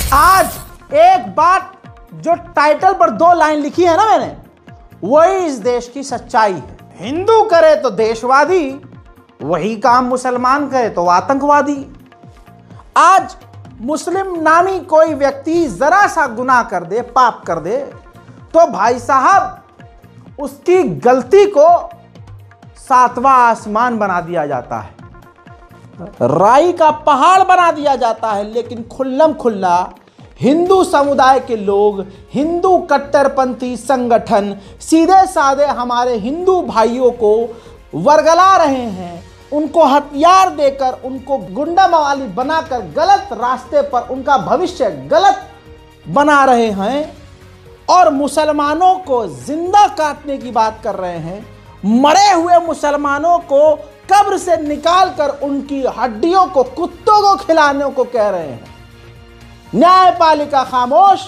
आज एक बात जो टाइटल पर 2 लाइन लिखी है ना मैंने, वही इस देश की सच्चाई है। हिंदू करे तो देशवादी, वही काम मुसलमान करे तो आतंकवादी। आज मुस्लिम नामी कोई व्यक्ति जरा सा गुनाह कर दे, पाप कर दे, तो भाई साहब उसकी गलती को 7वां आसमान बना दिया जाता है, राई का पहाड़ बना दिया जाता है। लेकिन खुल्लम खुल्ला हिंदू समुदाय के लोग, हिंदू कट्टरपंथी संगठन सीधे साधे हमारे हिंदू भाइयों को वर्गला रहे हैं, उनको हथियार देकर, उनको गुंडा मवाली बनाकर गलत रास्ते पर उनका भविष्य गलत बना रहे हैं और मुसलमानों को जिंदा काटने की बात कर रहे हैं। मरे हुए मुसलमानों को कब्र से निकालकर उनकी हड्डियों को कुत्तों को खिलाने को कह रहे हैं। न्यायपालिका खामोश,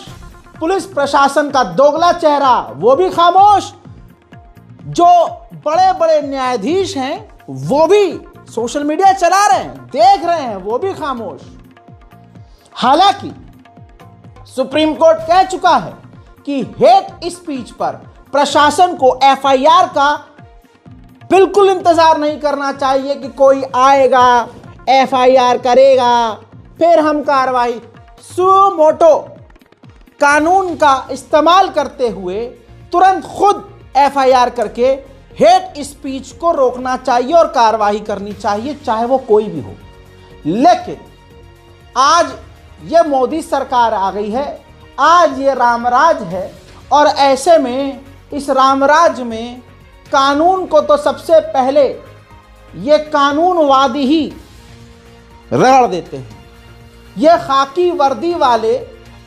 पुलिस प्रशासन का दोगला चेहरा वो भी खामोश, जो बड़े बड़े न्यायाधीश हैं वो भी सोशल मीडिया चला रहे हैं, देख रहे हैं, वो भी खामोश। हालांकि सुप्रीम कोर्ट कह चुका है कि हेट स्पीच पर प्रशासन को एफआईआर का बिल्कुल इंतजार नहीं करना चाहिए कि कोई आएगा, एफआईआर करेगा, फिर हम कार्रवाई। सुओ मोटो कानून का इस्तेमाल करते हुए तुरंत खुद एफआईआर करके हेट स्पीच को रोकना चाहिए और कार्रवाई करनी चाहिए, चाहे वो कोई भी हो। लेकिन आज ये मोदी सरकार आ गई है, आज ये रामराज है, और ऐसे में इस रामराज में कानून को तो सबसे पहले ये कानूनवादी ही रगड़ देते हैं। ये खाकी वर्दी वाले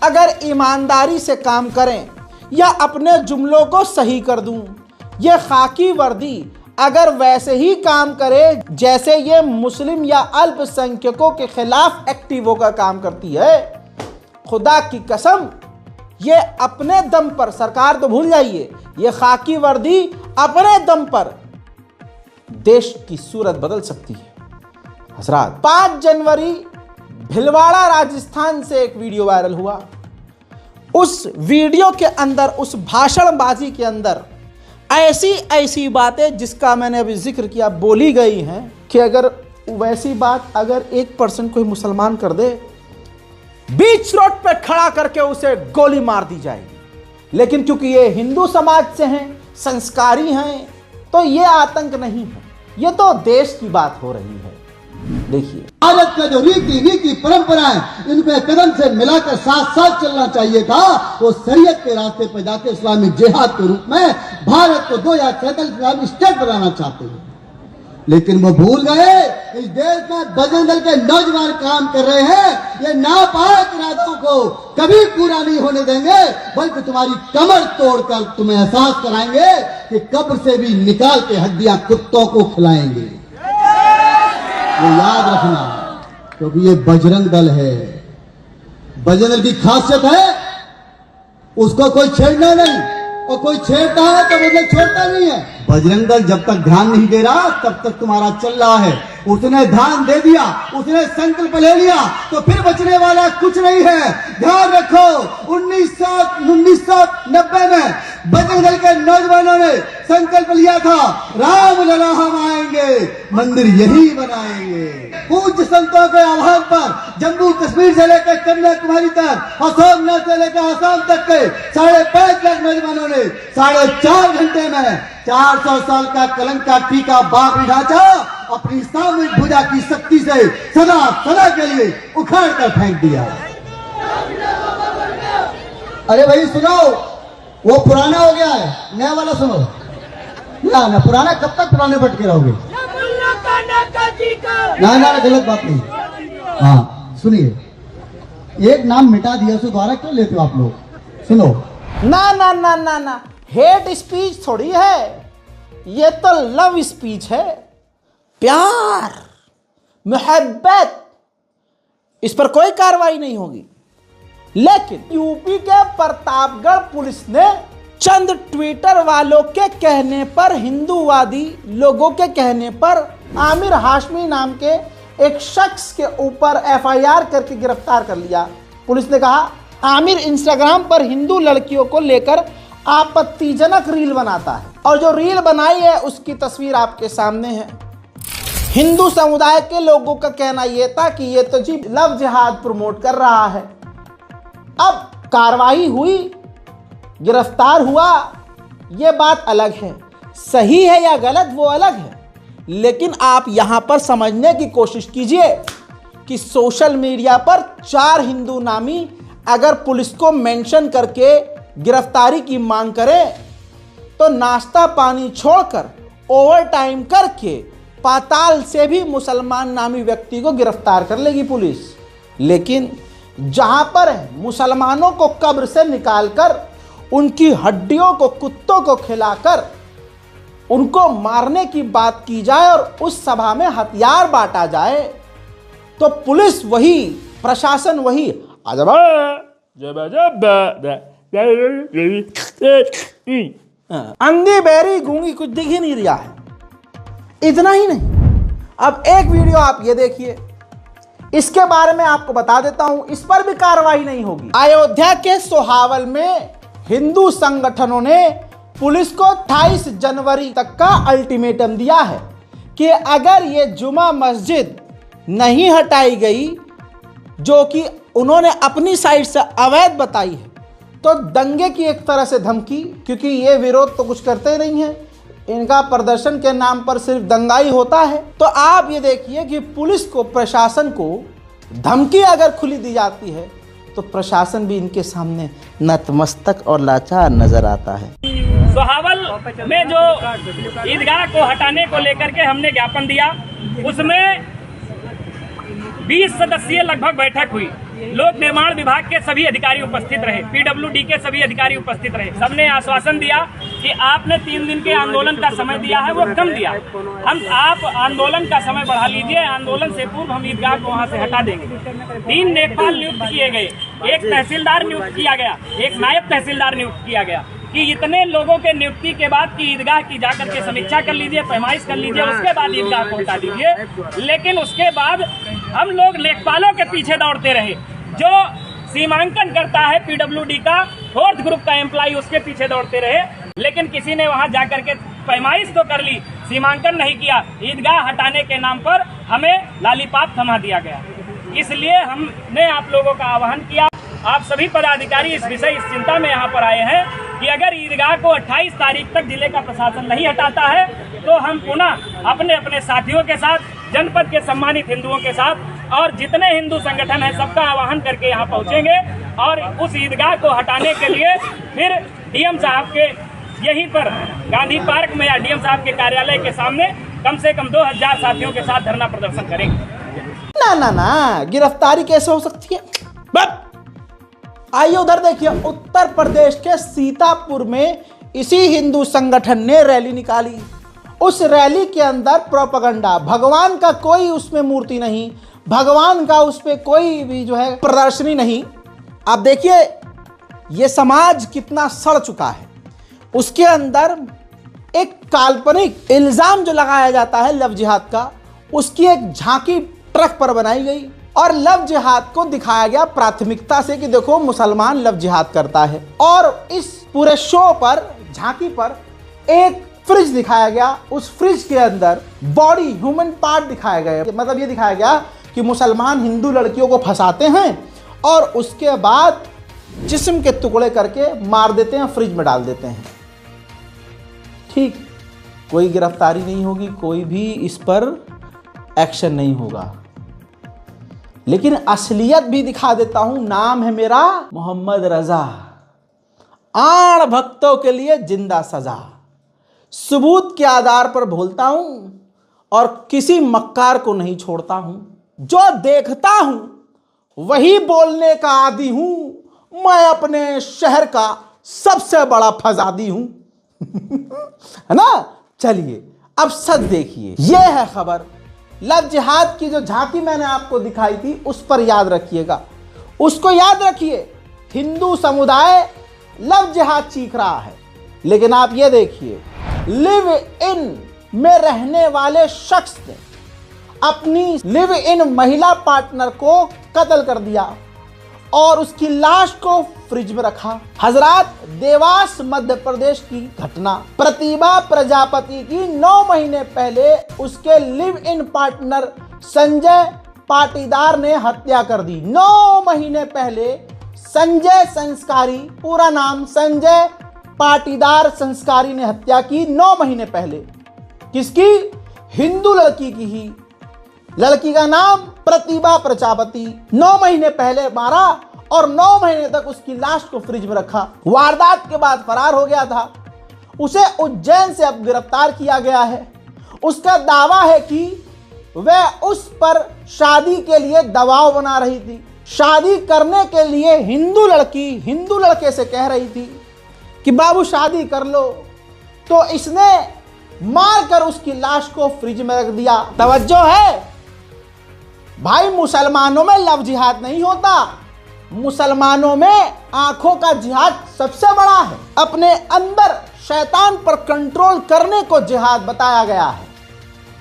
अगर ईमानदारी से काम करें या अपने जुमलों को सही कर दूं, ये खाकी वर्दी अगर वैसे ही काम करे जैसे ये मुस्लिम या अल्पसंख्यकों के खिलाफ एक्टिव होकर काम करती है, खुदा की कसम ये अपने दम पर, सरकार तो भूल जाइए, ये खाकी वर्दी अपने दम पर देश की सूरत बदल सकती है। हजरात, 5 जनवरी भिलवाड़ा राजस्थान से एक वीडियो वायरल हुआ। उस वीडियो के अंदर, उस भाषणबाजी के अंदर ऐसी ऐसी बातें जिसका मैंने अभी जिक्र किया बोली गई हैं कि अगर वैसी बात अगर 1% कोई मुसलमान कर दे, बीच रोड पे खड़ा करके उसे गोली मार दी जाएगी। लेकिन क्योंकि ये हिंदू समाज से हैं, संस्कारी हैं, तो ये आतंक नहीं है, ये तो देश की बात हो रही है। देखिए, भारत का जो रीति परंपरा है, इनपे कदम से मिलाकर साथ साथ चलना चाहिए था। वो शरीयत के रास्ते पर जाके इस्लामिक जिहाद के रूप में भारत को 2047 इस्लामिक स्टेट बनाना चाहते हैं, लेकिन वो भूल गए इस देश में बजरंग दल के नौजवान काम कर रहे हैं। ये नापाक इरादों को कभी पूरा नहीं होने देंगे, बल्कि तुम्हारी कमर तोड़कर तुम्हें एहसास कराएंगे कि कब्र से भी निकाल के हड्डियां कुत्तों को खिलाएंगे। वो याद रखना, क्योंकि ये बजरंग दल है। बजरंग दल की खासियत है उसको कोई छेड़ना नहीं, और कोई छेड़ता है तो मतलब छोड़ता नहीं है। बजरंग दल जब तक ध्यान नहीं दे रहा तब तक तुम्हारा चल रहा है। उसने ध्यान दे दिया, उसने संकल्प ले लिया, तो फिर बचने वाला कुछ नहीं है। ध्यान रखो, 1990 में बजरंग दल के नौजवानों ने संकल्प लिया था, राम लला हम आएंगे, मंदिर यही बनाएंगे। पूज्य संतों के आह्वान पर जम्मू कश्मीर से लेकर कन्याकुमारी तक और सोमनाथ से लेकर आसाम तक के 5.5 लाख नौजवानों ने 4.5 घंटे में 400 साल का कलंक का टीका बाबरी ढांचा अपनी सामूहिक भुजा की शक्ति से सदा सदा के लिए उखाड़ कर फेंक दिया। अरे भाई सुनो, वो पुराना हो गया है, नया वाला सुनो। ना पुराना कब तक पुराने भटके रहोगे? ना गलत बात नहीं। हाँ सुनिए, एक नाम मिटा दिया उसे दोबारा क्यों लेते हो आप लोग? सुनो, ना हेट स्पीच थोड़ी है, ये तो लव स्पीच है, प्यार, मोहब्बत। इस पर कोई कार्रवाई नहीं होगी। लेकिन यूपी के प्रतापगढ़ पुलिस ने चंद ट्विटर वालों के कहने पर, हिंदूवादी लोगों के कहने पर आमिर हाशमी नाम के एक शख्स के ऊपर एफआईआर करके गिरफ्तार कर लिया। पुलिस ने कहा आमिर इंस्टाग्राम पर हिंदू लड़कियों को लेकर आपत्तिजनक रील बनाता है और जो रील बनाई है उसकी तस्वीर आपके सामने है। हिंदू समुदाय के लोगों का कहना यह था कि ये तो जी लव जिहाद प्रमोट कर रहा है। अब कार्रवाई हुई, गिरफ्तार हुआ, यह बात अलग है, सही है या गलत वो अलग है। लेकिन आप यहां पर समझने की कोशिश कीजिए कि सोशल मीडिया पर 4 हिंदू नामी अगर पुलिस को मेंशन करके गिरफ्तारी की मांग करें तो नाश्ता पानी छोड़कर ओवर टाइम करके पाताल से भी मुसलमान नामी व्यक्ति को गिरफ्तार कर लेगी पुलिस। लेकिन जहां पर मुसलमानों को कब्र से निकालकर उनकी हड्डियों को कुत्तों को खिलाकर उनको मारने की बात की जाए और उस सभा में हथियार बांटा जाए तो पुलिस वही, प्रशासन वही, अंधी बहरी गूंगी कुछ दिख ही नहीं रहा है। इतना ही नहीं, अब एक वीडियो आप ये देखिए, इसके बारे में आपको बता देता हूं, इस पर भी कार्रवाई नहीं होगी। अयोध्या के सोहावल में हिंदू संगठनों ने पुलिस को 28 जनवरी तक का अल्टीमेटम दिया है कि अगर ये जुमा मस्जिद नहीं हटाई गई, जो कि उन्होंने अपनी साइड से अवैध बताई है, तो दंगे की एक तरह से धमकी, क्योंकि ये विरोध तो कुछ करते नहीं है, इनका प्रदर्शन के नाम पर सिर्फ दंगाई होता है। तो आप ये देखिए कि पुलिस को, प्रशासन को धमकी अगर खुली दी जाती है तो प्रशासन भी इनके सामने नतमस्तक और लाचार नजर आता है। सोहावल में जो ईदगाह को हटाने को लेकर के हमने ज्ञापन दिया, उसमें 20 सदस्यीय लगभग बैठक हुई। लोक निर्माण विभाग के सभी अधिकारी उपस्थित रहे, पीडब्ल्यूडी के सभी अधिकारी उपस्थित रहे। सबने आश्वासन दिया कि आपने 3 दिन के आंदोलन का समय दिया है, वो कम दिया, आप आंदोलन का समय बढ़ा लीजिए, आंदोलन से पूर्व हम ईदगाह को वहां से हटा देंगे। 3 लेखपाल नियुक्त किए गए, एक तहसीलदार नियुक्त किया गया, एक नायब तहसीलदार नियुक्त किया गया कि इतने लोगों के नियुक्ति के बाद की ईदगाह की जाकर के समीक्षा कर लीजिए, पैमाइश कर लीजिए, उसके बाद ईदगाह को हटा दीजिए। लेकिन उसके बाद हम लोग लेखपालों के पीछे दौड़ते रहे, जो सीमांकन करता है पीडब्ल्यूडी का 4th ग्रुप का एम्प्लॉय, उसके पीछे दौड़ते रहे। लेकिन किसी ने वहां जाकर के पैमाइश तो कर ली, सीमांकन नहीं किया। ईदगाह हटाने के नाम पर हमें लालीपाप थमा दिया गया। इसलिए हमने आप लोगों का आह्वान किया, आप सभी पदाधिकारी इस चिंता में यहाँ पर आए हैं कि अगर ईदगाह को 28 तारीख तक जिले का प्रशासन नहीं हटाता है तो हम पुनः अपने अपने साथियों के साथ, जनपद के सम्मानित हिंदुओं के साथ और जितने हिंदू संगठन हैं सबका आह्वान करके यहाँ पहुँचेंगे और उस ईदगाह को हटाने के लिए फिर डीएम साहब के यहीं पर गांधी पार्क में या डीएम साहब के कार्यालय के सामने कम से कम 2000 साथियों के साथ धरना प्रदर्शन करेंगे। ना, गिरफ्तारी कैसे हो सकती है? आइए उधर देखिए, उत्तर प्रदेश के सीतापुर में इसी हिंदू संगठन ने रैली निकाली। उस रैली के अंदर प्रोपेगेंडा, भगवान का कोई उसमें मूर्ति नहीं, भगवान का उस पे कोई भी जो है प्रदर्शनी नहीं। आप देखिए ये समाज कितना सड़ चुका है। उसके अंदर एक काल्पनिक इल्जाम जो लगाया जाता है लव जिहाद का, उसकी एक झांकी ट्रक पर बनाई गई और लव जिहाद को दिखाया गया प्राथमिकता से कि देखो मुसलमान लव जिहाद करता है। और इस पूरे शो पर, झांकी पर एक फ्रिज दिखाया गया, उस फ्रिज के अंदर बॉडी, ह्यूमन पार्ट दिखाया गया। मतलब ये दिखाया गया कि मुसलमान हिंदू लड़कियों को फंसाते हैं और उसके बाद जिस्म के टुकड़े करके मार देते हैं, फ्रिज में डाल देते हैं। ठीक, कोई गिरफ्तारी नहीं होगी, कोई भी इस पर एक्शन नहीं होगा। लेकिन असलियत भी दिखा देता हूं। नाम है मेरा मोहम्मद रजा, आण भक्तों के लिए जिंदा सजा। सबूत के आधार पर बोलता हूं और किसी मक्कार को नहीं छोड़ता हूं। जो देखता हूं वही बोलने का आदी हूं। मैं अपने शहर का सबसे बड़ा फसादी हूं। है ना? चलिए अब सच देखिए, यह है खबर। लव जिहाद की जो झांकी मैंने आपको दिखाई थी उस पर याद रखिएगा, उसको याद रखिए। हिंदू समुदाय लव जिहाद चीख रहा है, लेकिन आप ये देखिए, लिव इन में रहने वाले शख्स ने अपनी लिव इन महिला पार्टनर को कत्ल कर दिया और उसकी लाश को फ्रिज में रखा। हजरात, देवास मध्य प्रदेश की घटना। प्रतिभा प्रजापति की 9 महीने पहले उसके live in partner Sanjay Patidar ने हत्या कर दी। 9 महीने पहले संजय संस्कारी, पूरा नाम संजय पाटीदार संस्कारी ने हत्या की 9 महीने पहले। किसकी? हिंदू लड़की की ही। लड़की का नाम प्रतिभा प्रजापति। 9 महीने पहले मारा और 9 महीने तक उसकी लाश को फ्रिज में रखा। वारदात के बाद फरार हो गया था। उसे उज्जैन से अब गिरफ्तार किया गया है। उसका दावा है कि वह उस पर शादी के लिए दबाव बना रही थी। शादी करने के लिए हिंदू लड़की हिंदू लड़के से कह रही थी कि बाबू शादी कर लो, तो इसने मारकर उसकी लाश को फ्रिज में रख दिया। तवज्जो है भाई, मुसलमानों में लव जिहाद नहीं होता, मुसलमानों में आंखों का जिहाद सबसे बड़ा है। अपने अंदर शैतान पर कंट्रोल करने को जिहाद बताया गया है,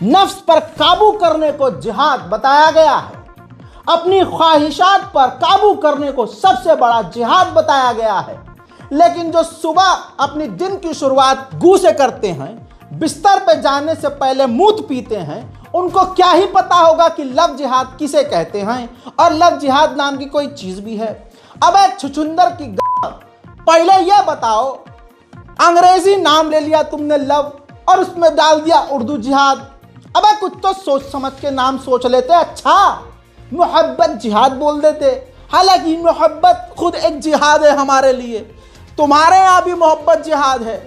नफ्स पर काबू करने को जिहाद बताया गया है, अपनी ख्वाहिशात पर काबू करने को सबसे बड़ा जिहाद बताया गया है। लेकिन जो सुबह अपनी दिन की शुरुआत गू से करते हैं, बिस्तर पे जाने से पहले मूत पीते हैं, उनको क्या ही पता होगा कि लव जिहाद किसे कहते हैं और लव जिहाद नाम की कोई चीज भी है। अब एक छुछुंदर की पहले यह बताओ, अंग्रेजी नाम ले लिया तुमने लव और उसमें डाल दिया उर्दू जिहाद। अबे कुछ तो सोच समझ के नाम सोच लेते। अच्छा, मोहब्बत जिहाद बोल देते, हालांकि मोहब्बत खुद एक जिहाद है हमारे लिए। तुम्हारे यहाँ भी मोहब्बत जिहाद है।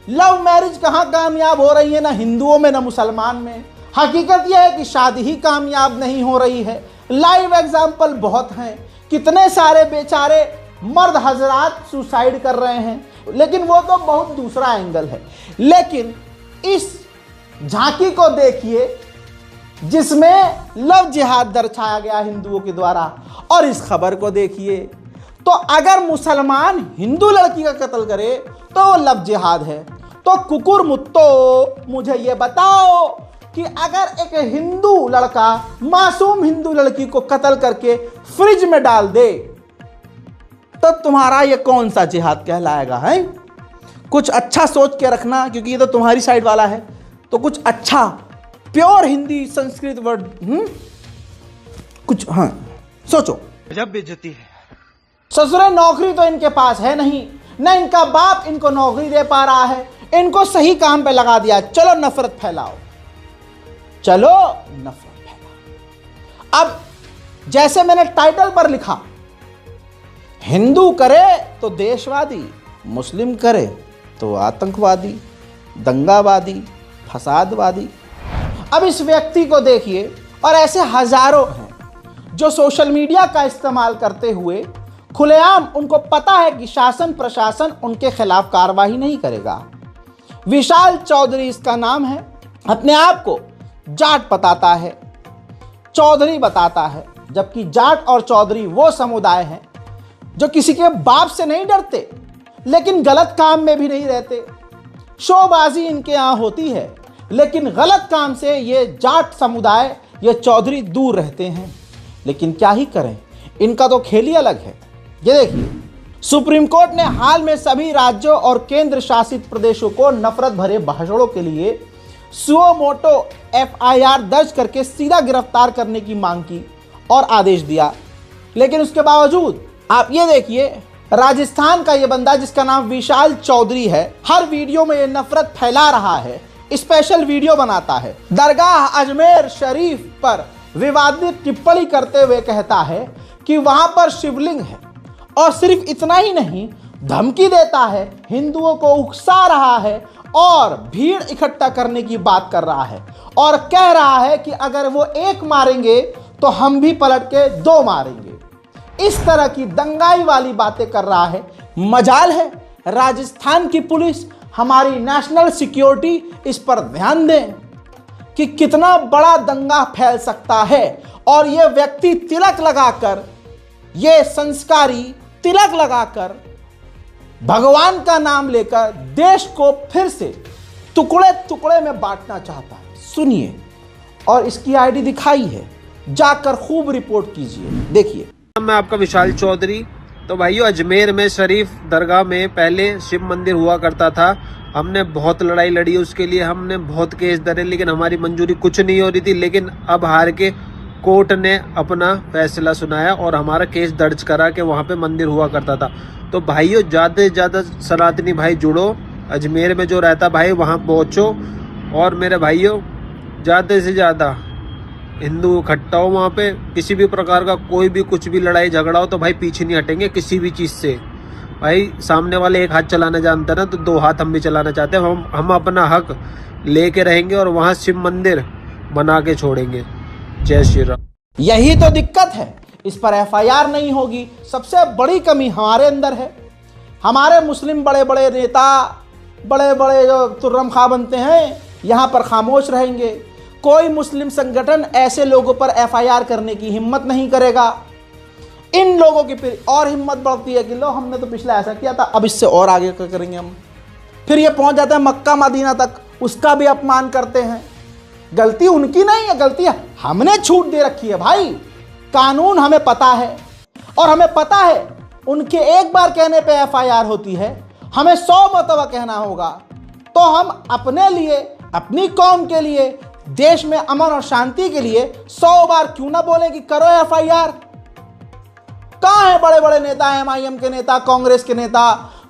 लव मैरिज कहाँ कामयाब हो रही है? ना हिंदुओं में ना मुसलमान में। हकीकत यह है कि शादी ही कामयाब नहीं हो रही है। लाइव एग्जाम्पल बहुत हैं, कितने सारे बेचारे मर्द हजरात सुसाइड कर रहे हैं, लेकिन वो तो बहुत दूसरा एंगल है। लेकिन इस झांकी को देखिए जिसमें लव जिहाद दर्शाया गया हिंदुओं के द्वारा, और इस खबर को देखिए तो अगर मुसलमान हिंदू लड़की का कत्ल करे तो वो लव जिहाद है। तो कुकुर मुत्तो, मुझे ये बताओ कि अगर एक हिंदू लड़का मासूम हिंदू लड़की को कत्ल करके फ्रिज में डाल दे तो तुम्हारा ये कौन सा जिहाद कहलाएगा? है कुछ अच्छा सोच के रखना, क्योंकि ये तो तुम्हारी साइड वाला है। तो कुछ अच्छा प्योर हिंदी संस्कृत वर्ड कुछ सोचो। जब बेइज्जती है। ससुरे नौकरी तो इनके पास है नहीं, न इनका बाप इनको नौकरी दे पा रहा है, इनको सही काम पे लगा दिया। चलो नफरत फैलाओ, चलो नफरत फैलाओ। अब जैसे मैंने टाइटल पर लिखा, हिंदू करे तो देशवादी, मुस्लिम करे तो आतंकवादी, दंगावादी, फसादवादी। अब इस व्यक्ति को देखिए, और ऐसे हजारों हैं जो सोशल मीडिया का इस्तेमाल करते हुए खुलेआम उनको पता है कि शासन प्रशासन उनके खिलाफ कार्रवाई नहीं करेगा। विशाल चौधरी इसका नाम है, अपने आप को जाट बताता है, चौधरी बताता है, जबकि जाट और चौधरी वो समुदाय हैं जो किसी के बाप से नहीं डरते लेकिन गलत काम में भी नहीं रहते। शोबाजी इनके यहाँ होती है, लेकिन गलत काम से ये जाट समुदाय, ये चौधरी दूर रहते हैं। लेकिन क्या ही करें, इनका तो खेल ही अलग है। ये देखिए, सुप्रीम कोर्ट ने हाल में सभी राज्यों और केंद्र शासित प्रदेशों को नफरत भरे भाषणों के लिए सुओ मोटो FIR दर्ज करके सीधा गिरफ्तार करने की मांग की और आदेश दिया। लेकिन उसके बावजूद आप ये देखिए, राजस्थान का ये बंदा जिसका नाम विशाल चौधरी है, हर वीडियो में ये नफरत फैला रहा है, स्पेशल वीडियो बनाता है। दरगाह अजमेर शरीफ पर विवादित टिप्पणी करते हुए कहता है कि वहां पर शिवलिंग है, और सिर्फ इतना ही नहीं, धमकी देता है, हिंदुओं को उकसा रहा है और भीड़ इकट्ठा करने की बात कर रहा है, और कह रहा है कि अगर वो एक मारेंगे तो हम भी पलट के 2 मारेंगे। इस तरह की दंगाई वाली बातें कर रहा है। मजाल है राजस्थान की पुलिस, हमारी नेशनल सिक्योरिटी इस पर ध्यान दें कि कितना बड़ा दंगा फैल सकता है। और ये व्यक्ति तिलक लगाकर, ये संस्कारी तिलक लगाकर भगवान का नाम लेकर देश को फिर से टुकड़े टुकड़े में बांटना चाहता है। सुनिए, और इसकी आईडी दिखाई है, जाकर खूब रिपोर्ट कीजिए। देखिए, मैं आपका विशाल चौधरी। तो भाइयों, अजमेर में शरीफ दरगाह में पहले शिव मंदिर हुआ करता था। हमने बहुत लड़ाई लड़ी उसके लिए, हमने बहुत केस डरे, लेकिन हमारी मंजूरी कुछ नहीं हो रही थी। लेकिन अब हार के कोर्ट ने अपना फैसला सुनाया और हमारा केस दर्ज करा कि वहाँ पे मंदिर हुआ करता था। तो भाइयों, ज़्यादा से ज़्यादा सनातनी भाई जुड़ो, अजमेर में जो रहता भाई वहाँ पहुँचो, और मेरे भाइयों ज़्यादा से ज़्यादा हिंदू इकट्ठा हो वहाँ पे। किसी भी प्रकार का कोई भी कुछ भी लड़ाई झगड़ा हो तो भाई पीछे नहीं हटेंगे किसी भी चीज़ से। भाई सामने वाले एक हाथ चलाना जानता ना, तो दो हाथ हम भी चलाना चाहते हैं। हम अपना हक लेके रहेंगे और वहाँ शिव मंदिर बना के छोड़ेंगे। जय श्री राम। यही तो दिक्कत है, इस पर एफआईआर नहीं होगी। सबसे बड़ी कमी हमारे अंदर है। हमारे मुस्लिम बड़े बड़े नेता, बड़े बड़े जो तुर्रम खा बनते हैं, यहाँ पर खामोश रहेंगे। कोई मुस्लिम संगठन ऐसे लोगों पर एफआईआर करने की हिम्मत नहीं करेगा। इन लोगों की फिर और हिम्मत बढ़ती है कि लो, हमने तो पिछला ऐसा किया था, अब इससे और आगे क्या करेंगे हम। फिर ये पहुंच जाते हैं मक्का मदीना तक, उसका भी अपमान करते हैं। गलती उनकी नहीं है, गलती है हमने छूट दे रखी है। भाई कानून हमें पता है, और हमें पता है उनके एक बार कहने पे एफआईआर होती है, हमें 100 मरतबा कहना होगा। तो हम अपने लिए, अपनी कौम के लिए, देश में अमन और शांति के लिए 100 बार क्यों ना बोले कि करो एफआईआर। कहां है बड़े बड़े नेता, एमआईएम के नेता, कांग्रेस के नेता,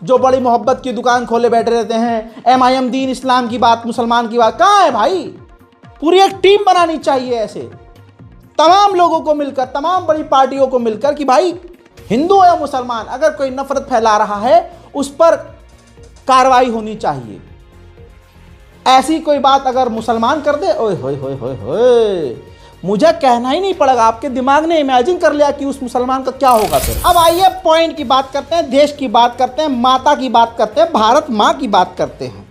जो बड़ी मोहब्बत की दुकान खोले बैठे रहते हैं। एमआईएम दीन इस्लाम की बात, मुसलमान की बात, कहां है भाई। पूरी एक टीम बनानी चाहिए ऐसे तमाम लोगों को मिलकर, तमाम बड़ी पार्टियों को मिलकर, कि भाई हिंदू या मुसलमान अगर कोई नफरत फैला रहा है उस पर कार्रवाई होनी चाहिए। ऐसी कोई बात अगर मुसलमान कर दे, ओए होए होए होए होए, मुझे कहना ही नहीं पड़ेगा, आपके दिमाग ने इमेजिन कर लिया कि उस मुसलमान का क्या होगा। फिर अब आइए पॉइंट की बात करते हैं, देश की बात करते हैं, माता की बात करते हैं, भारत मां की बात करते हैं।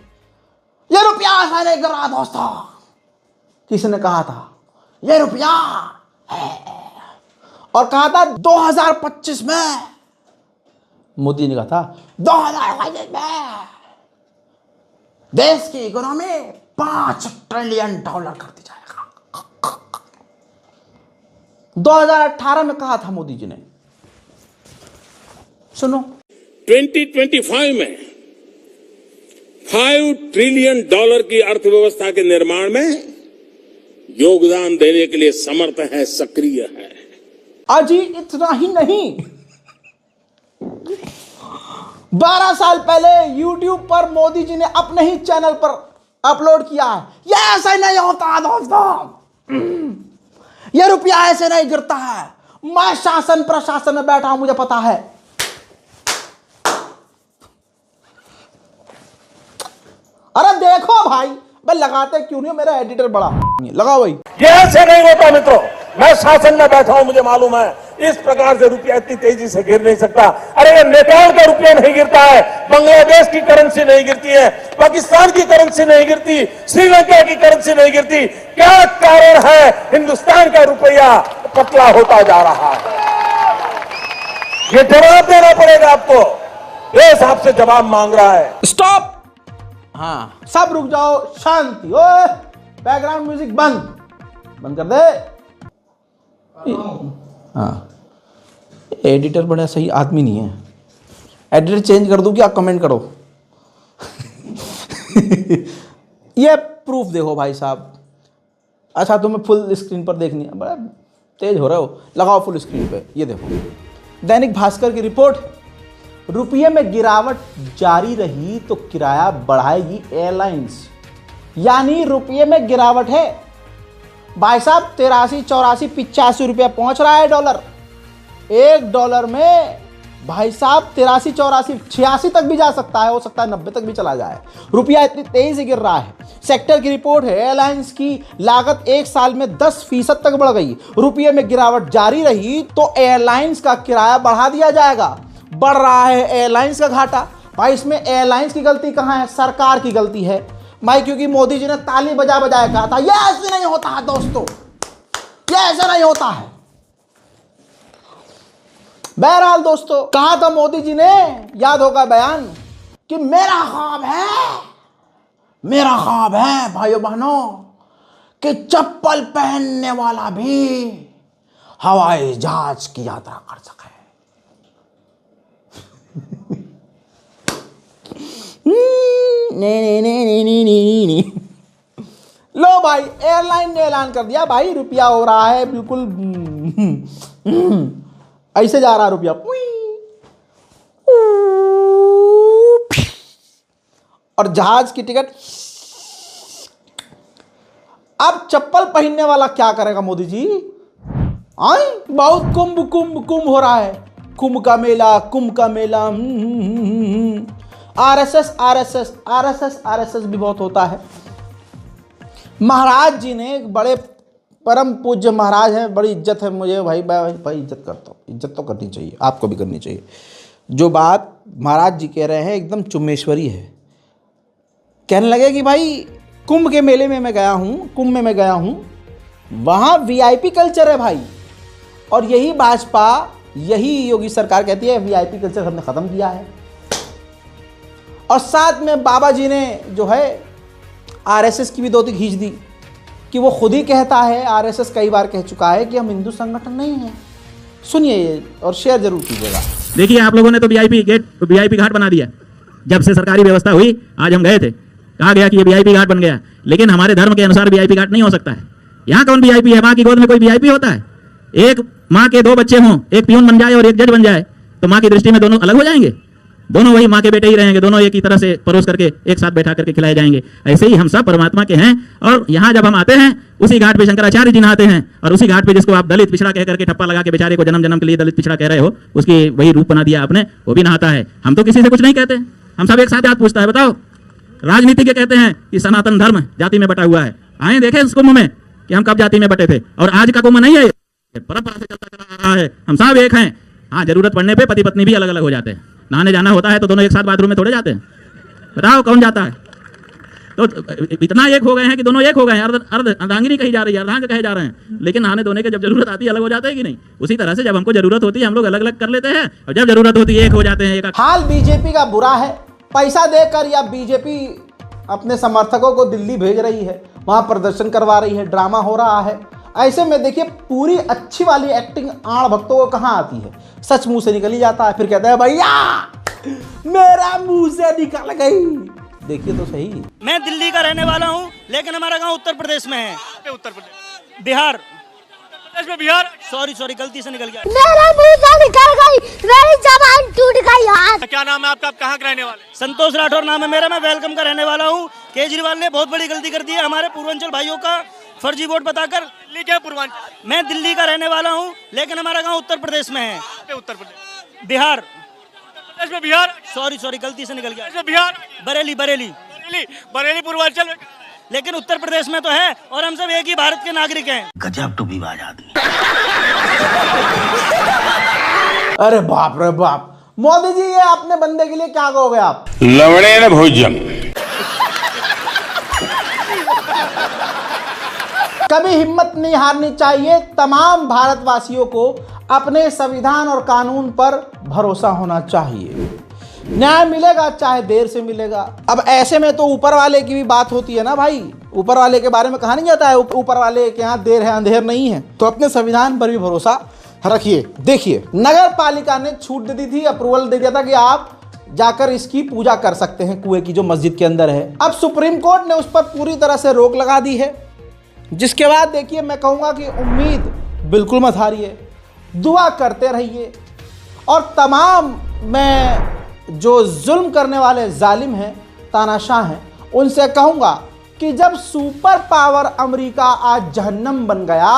ये रुपया सारे गिरा दोस्तों, किसने कहा था ये रुपया है, और कहा था 2025 में, मोदी ने कहा था 2025 में देश की इकोनॉमी $5 ट्रिलियन कर दी जाएगा। 2018 में कहा था मोदी जी ने। सुनो, 2025 में $5 ट्रिलियन की अर्थव्यवस्था के निर्माण में योगदान देने के लिए समर्थ है, सक्रिय है। अजी इतना ही नहीं, 12 साल पहले YouTube पर मोदी जी ने अपने ही चैनल पर अपलोड किया है, यह ऐसा नहीं होता दोस्तों, यह रुपया ऐसे नहीं गिरता है, मैं शासन प्रशासन में बैठा हूं, मुझे पता है। अरे देखो भाई, मैं लगाते क्यों नहीं, मेरा एडिटर बड़ा लगाओ भाई। ये ऐसे नहीं होता मित्रों, मैं शासन में बैठा हूं, मुझे मालूम है इस प्रकार से रुपया इतनी तेजी से गिर नहीं सकता। अरे ये नेपाल का रुपया नहीं गिरता है, बांग्लादेश की करेंसी नहीं गिरती है, पाकिस्तान की करेंसी नहीं गिरती, श्रीलंका की करेंसी नहीं गिरती। क्या कारण है हिंदुस्तान का रुपया पतला होता जा रहा है? ये जवाब देना पड़ेगा आपको, देश आपसे जवाब मांग रहा है। स्टॉप, हाँ सब रुक जाओ, शांति, ओए बैकग्राउंड म्यूजिक बंद कर दे। हाँ, एडिटर बड़ा सही आदमी नहीं है, एडिटर चेंज कर दूं क्या, कमेंट करो। ये प्रूफ देखो भाई साहब। अच्छा तुम्हें फुल स्क्रीन पर देखनी है, बड़ा तेज हो रहे हो, लगाओ फुल स्क्रीन पे। ये देखो दैनिक भास्कर की रिपोर्ट, रुपये में गिरावट जारी रही तो किराया बढ़ाएगी एयरलाइंस। यानी रुपये में गिरावट है भाई साहब, 83, 84, 85 रुपया पहुंच रहा है डॉलर। $1 में भाई साहब 83, 84, 86 तक भी जा सकता है, हो सकता है 90 तक भी चला जाए। रुपया इतनी तेजी से गिर रहा है। सेक्टर की रिपोर्ट है, एयरलाइंस की लागत 1 साल में 10% तक बढ़ गई। रुपये में गिरावट जारी रही तो एयरलाइंस का किराया बढ़ा दिया जाएगा। बढ़ रहा है एयरलाइंस का घाटा। भाई इसमें एयरलाइंस की गलती कहां है? सरकार की गलती है भाई, क्योंकि मोदी जी ने ताली बजा बजाया कहा था ये ऐसे नहीं होता है दोस्तों, ये ऐसे नहीं होता है। बहरहाल दोस्तों, कहा था मोदी जी ने, याद होगा बयान, कि मेरा ख्वाब है भाइयों बहनों कि चप्पल पहनने वाला भी हवाई जहाज की यात्रा कर सके। नहीं। लो भाई, एयरलाइन ने ऐलान कर दिया भाई, रुपया हो रहा है बिल्कुल ऐसे जा रहा रुपया, और जहाज की टिकट। अब चप्पल पहनने वाला क्या करेगा मोदी जी? आए, बहुत कुंभ हो रहा है, कुंभ का मेला। आरएसएस भी बहुत होता है। महाराज जी ने, बड़े परम पूज्य महाराज हैं, बड़ी इज्जत है मुझे भाई इज्जत करता हूँ, इज्जत तो करनी चाहिए, आपको भी करनी चाहिए। जो बात महाराज जी कह रहे हैं एकदम चुम्मेश्वरी है। कहने लगे कि भाई कुंभ के मेले में मैं गया हूँ, वहाँ वीआईपी कल्चर है भाई, और यही भाजपा, यही योगी सरकार कहती है वीआईपी कल्चर हमने ख़त्म किया है। और साथ में बाबा जी ने जो है आरएसएस की भी धोती खींच दी कि वो खुद ही कहता है, आरएसएस कई बार कह चुका है कि हम हिंदू संगठन नहीं हैं। सुनिए ये और शेयर जरूर कीजिएगा। देखिए, आप लोगों ने तो वीआईपी घाट बना दिया। जब से सरकारी व्यवस्था हुई, आज हम गए थे, कहा गया कि ये वीआईपी घाट बन गया, लेकिन हमारे धर्म के अनुसार वीआईपी घाट नहीं हो सकता है। यहाँ कौन वीआईपी है? माँ की गोद में कोई वीआईपी होता है? एक माँ के 2 बच्चे हों, एक पियून बन जाए और एक जज बन जाए, तो माँ की दृष्टि में दोनों अलग हो जाएंगे? दोनों वही माँ के बेटे ही रहेंगे, दोनों एक ही तरह से परोस करके एक साथ बैठा करके खिलाए जाएंगे। ऐसे ही हम सब परमात्मा के हैं। और यहाँ जब हम आते हैं, उसी घाट पे शंकराचार्य जी नहाते हैं, और उसी घाट पे जिसको आप दलित पिछड़ा कह करके ठप्पा लगा के बेचारे को जन्म जन्म के लिए दलित पिछड़ा कह रहे हो, उसकी वही रूप बना दिया आपने, वो भी नहाता है। हम तो किसी से कुछ नहीं कहते, हम सब एक साथ हाथ पूछता है। बताओ, राजनीति के कहते हैं कि सनातन धर्म जाति में बटा हुआ है। आए देखें इस कुंभ में कि हम कब जाति में बटे थे, और आज का कुंभ नहीं है, परंपरा से चलता चला रहा है। हम सब एक हैं। हाँ, जरूरत पड़ने पे पति पत्नी भी अलग अलग हो जाते हैं। नहाने जाना होता है तो दोनों एक साथ बाथरूम में थोड़े जाते हैं? बताओ कौन जाता है? तो इतना एक हो गए हैं कि दोनों एक हो गए हैं। अर्धांगिनी कही जा रही है, अर्धांग कहे जा रहे हैं, लेकिन नहाने धोने के जब जरूरत आती है अलग हो जाते हैं कि नहीं? उसी तरह से जब हमको जरूरत होती है हम लोग अलग अलग कर लेते हैं, और जब जरूरत होती है एक हो जाते हैं। हाल बीजेपी का बुरा है। पैसा देकर या बीजेपी अपने समर्थकों को दिल्ली भेज रही है, वहां प्रदर्शन करवा रही है, ड्रामा हो रहा है। ऐसे में देखिए, पूरी अच्छी वाली एक्टिंग आड़ भक्तों को कहाँ आती है? सच मुंह से निकल ही जाता है, फिर कहता है भैया मेरा मुंह से निकल गई। देखिए तो सही। मैं दिल्ली का रहने वाला हूँ, लेकिन हमारा गांव उत्तर प्रदेश में है। उत्तर प्रदेश, बिहार। बिहार। सॉरी गलती से निकल गया। मेरा मुंह से निकल गई, मेरी जबान टूट गई यार। क्या नाम है आपका? आप कहाँ के रहने वाले? संतोष राठौर नाम है मेरा, मैं वेलकम का रहने वाला हूँ। केजरीवाल ने बहुत बड़ी गलती कर दी है, हमारे पूर्वांचल भाइयों का फर्जी वोट बताकर। दिल्ली क्या पूर्वांचल? मैं दिल्ली का रहने वाला हूँ, लेकिन हमारा गांव उत्तर प्रदेश में है। उत्तर प्रदेश, बिहार। बिहार। सॉरी गलती से निकल गया। बिहार। बरेली पूर्वांचल में, लेकिन उत्तर प्रदेश में तो है, और हम सब एक ही भारत के नागरिक हैं। गजब टोपीबाज आदमी। अरे बाप रे बाप, मोदी जी ये अपने बंदे के लिए क्या कहोगे आप? लवणेन भोजन। कभी हिम्मत नहीं हारनी चाहिए। तमाम भारतवासियों को अपने संविधान और कानून पर भरोसा होना चाहिए। न्याय मिलेगा, चाहे देर से मिलेगा। अब ऐसे में तो ऊपर वाले की भी बात होती है ना भाई, ऊपर वाले के बारे में कहा नहीं जाता है ऊपर वाले के यहाँ देर है अंधेर नहीं है। तो अपने संविधान पर भी भरोसा रखिए। देखिए, नगर पालिका ने छूट दे दी थी, अप्रूवल दे दिया था कि आप जाकर इसकी पूजा कर सकते हैं, कुएं की जो मस्जिद के अंदर है। अब सुप्रीम कोर्ट ने उस पर पूरी तरह से रोक लगा दी है, जिसके बाद देखिए मैं कहूँगा कि उम्मीद बिल्कुल मत हारिए, दुआ करते रहिए। और तमाम मैं जो जुल्म करने वाले जालिम हैं, तानाशाह हैं, उनसे कहूँगा कि जब सुपर पावर अमेरिका आज जहन्नम बन गया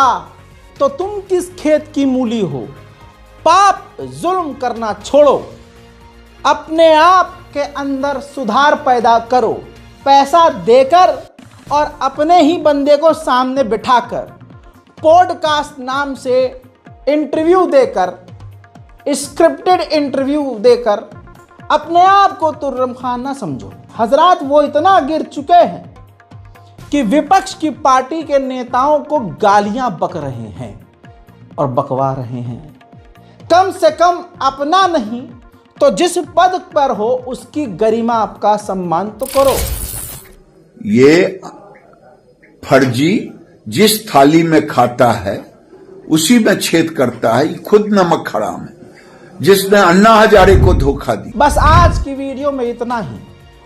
तो तुम किस खेत की मूली हो? पाप जुल्म करना छोड़ो, अपने आप के अंदर सुधार पैदा करो। पैसा देकर और अपने ही बंदे को सामने बिठाकर पॉडकास्ट नाम से इंटरव्यू देकर, स्क्रिप्टेड इंटरव्यू देकर अपने आप को तुर्रम खान ना समझो। हजरात, वो इतना गिर चुके हैं कि विपक्ष की पार्टी के नेताओं को गालियां बक रहे हैं और बकवा रहे हैं। कम से कम अपना नहीं तो जिस पद पर हो उसकी गरिमा आपका सम्मान तो करो। ये फर्जी जिस थाली में खाता है उसी में छेद करता है। खुद नमक हराम है जिसने अन्ना हजारे को धोखा दी। बस आज की वीडियो में इतना ही।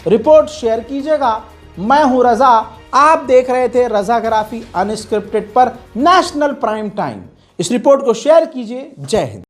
रिपोर्ट शेयर कीजिएगा। मैं हूं रजा, आप देख रहे थे रजाग्राफी अनस्क्रिप्टेड पर नेशनल प्राइम टाइम। इस रिपोर्ट को शेयर कीजिए। जय हिंद।